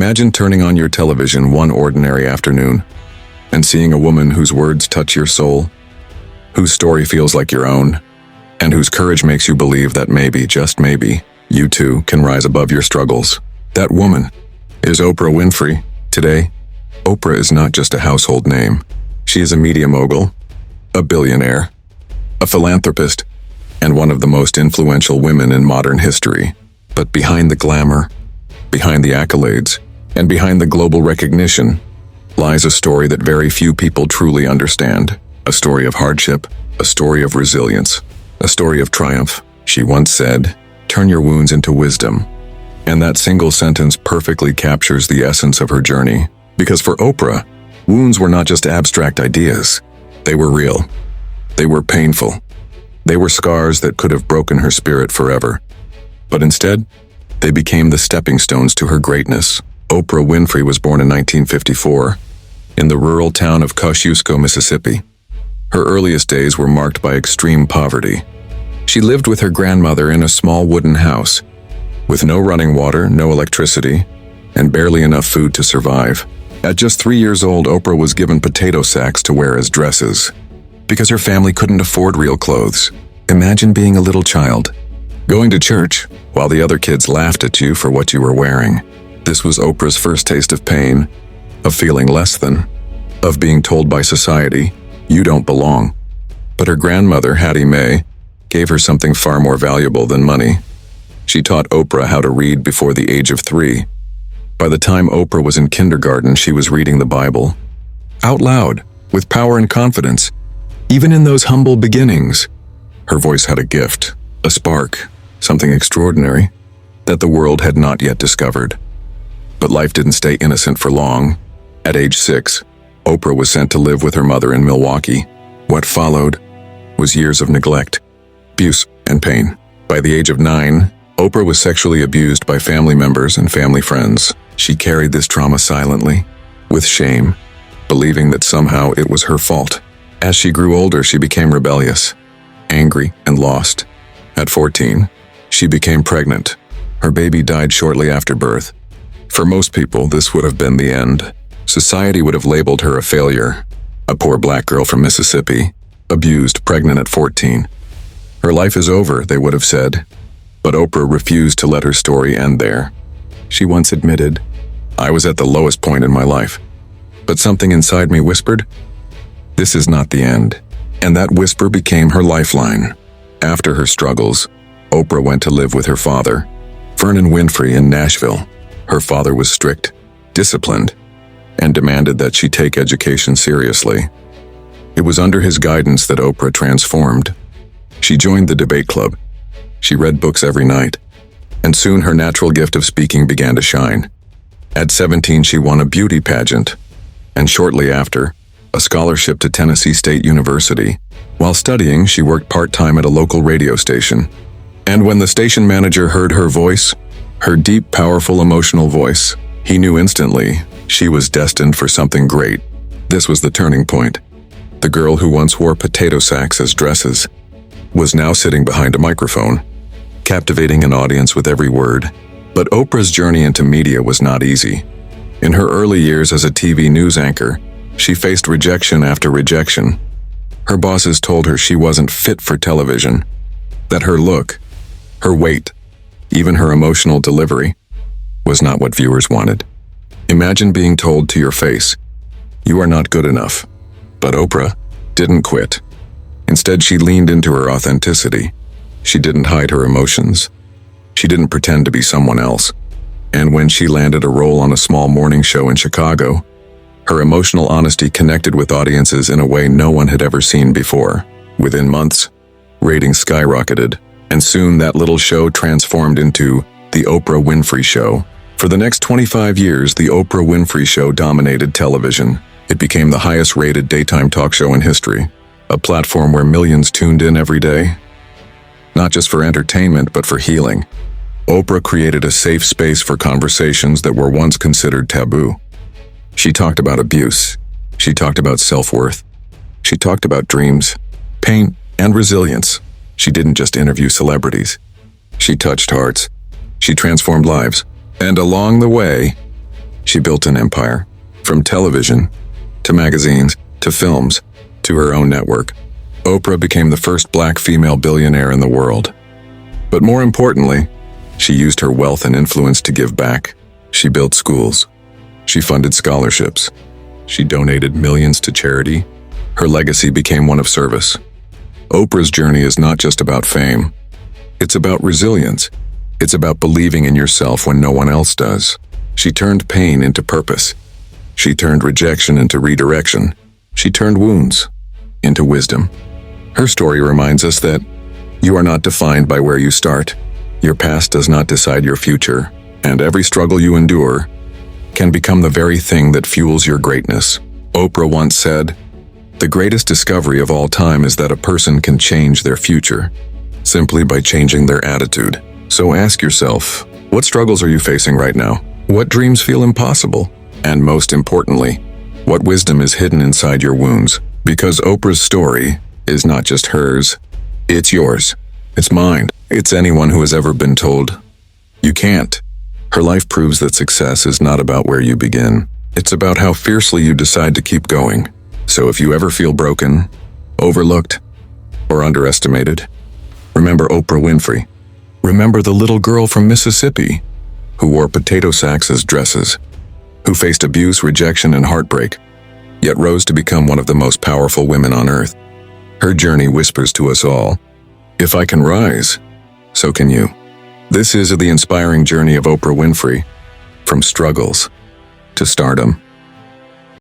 Imagine turning on your television one ordinary afternoon and seeing a woman whose words touch your soul, whose story feels like your own, and whose courage makes you believe that maybe, just maybe, you too can rise above your struggles. That woman is Oprah Winfrey. Today, Oprah is not just a household name. She is a media mogul, a billionaire, a philanthropist, and one of the most influential women in modern history. But behind the glamour, behind the accolades, and behind the global recognition, lies a story that very few people truly understand. A story of hardship, a story of resilience, a story of triumph. She once said, "Turn your wounds into wisdom." And that single sentence perfectly captures the essence of her journey. Because for Oprah, wounds were not just abstract ideas. They were real. They were painful. They were scars that could have broken her spirit forever. But instead, they became the stepping stones to her greatness. Oprah Winfrey was born in 1954 in the rural town of Kosciuszko, Mississippi. Her earliest days were marked by extreme poverty. She lived with her grandmother in a small wooden house, with no running water, no electricity, and barely enough food to survive. At just 3 years old, Oprah was given potato sacks to wear as dresses, because her family couldn't afford real clothes. Imagine being a little child, going to church, while the other kids laughed at you for what you were wearing. This was Oprah's first taste of pain, of feeling less than, of being told by society, "You don't belong." But her grandmother, Hattie Mae, gave her something far more valuable than money. She taught Oprah how to read before the age of 3. By the time Oprah was in kindergarten, she was reading the Bible, out loud, with power and confidence. Even in those humble beginnings, her voice had a gift, a spark, something extraordinary that the world had not yet discovered. But life didn't stay innocent for long. At age 6, Oprah was sent to live with her mother in Milwaukee. What followed was years of neglect, abuse, and pain. By the age of 9, Oprah was sexually abused by family members and family friends. She carried this trauma silently, with shame, believing that somehow it was her fault. As she grew older, she became rebellious, angry, and lost. At 14, she became pregnant. Her baby died shortly after birth. For most people, this would have been the end. Society would have labeled her a failure, a poor black girl from Mississippi, abused, pregnant at 14. Her life is over, they would have said. But Oprah refused to let her story end there. She once admitted, "I was at the lowest point in my life, but something inside me whispered, 'This is not the end.'" And that whisper became her lifeline. After her struggles, Oprah went to live with her father, Vernon Winfrey, in Nashville. Her father was strict, disciplined, and demanded that she take education seriously. It was under his guidance that Oprah transformed. She joined the debate club. She read books every night, and soon her natural gift of speaking began to shine. At 17, she won a beauty pageant, and shortly after, a scholarship to Tennessee State University. While studying, she worked part-time at a local radio station. And when the station manager heard her voice, her deep, powerful, emotional voice, he knew instantly she was destined for something great. This was the turning point. The girl who once wore potato sacks as dresses was now sitting behind a microphone, captivating an audience with every word. But Oprah's journey into media was not easy. In her early years as a TV news anchor, she faced rejection after rejection. Her bosses told her she wasn't fit for television, that her look, her weight, even her emotional delivery, was not what viewers wanted. Imagine being told to your face, "You are not good enough." But Oprah didn't quit. Instead, she leaned into her authenticity. She didn't hide her emotions. She didn't pretend to be someone else. And when she landed a role on a small morning show in Chicago, her emotional honesty connected with audiences in a way no one had ever seen before. Within months, ratings skyrocketed, and soon that little show transformed into The Oprah Winfrey Show. For the next 25 years, The Oprah Winfrey Show dominated television. It became the highest-rated daytime talk show in history, a platform where millions tuned in every day. Not just for entertainment, but for healing. Oprah created a safe space for conversations that were once considered taboo. She talked about abuse. She talked about self-worth. She talked about dreams, pain, and resilience. She didn't just interview celebrities. She touched hearts. She transformed lives. And along the way, She built an empire. From television, to magazines, to films, to her own network. Oprah became the first black female billionaire in the world. But more importantly, she used her wealth and influence to give back. She built schools. She funded scholarships. She donated millions to charity. Her legacy became one of service. Oprah's journey is not just about fame. It's about resilience. It's about believing in yourself when no one else does. She turned pain into purpose. She turned rejection into redirection. She turned wounds into wisdom. Her story reminds us that you are not defined by where you start. Your past does not decide your future, and every struggle you endure can become the very thing that fuels your greatness. Oprah once said, "The greatest discovery of all time is that a person can change their future simply by changing their attitude." So ask yourself, what struggles are you facing right now? What dreams feel impossible? And most importantly, what wisdom is hidden inside your wounds? Because Oprah's story is not just hers, it's yours. It's mine. It's anyone who has ever been told, "You can't." Her life proves that success is not about where you begin. It's about how fiercely you decide to keep going. So if you ever feel broken, overlooked, or underestimated, remember Oprah Winfrey. Remember the little girl from Mississippi who wore potato sacks as dresses, who faced abuse, rejection, and heartbreak, yet rose to become one of the most powerful women on earth. Her journey whispers to us all, if I can rise, so can you. This is the inspiring journey of Oprah Winfrey, from struggles to stardom.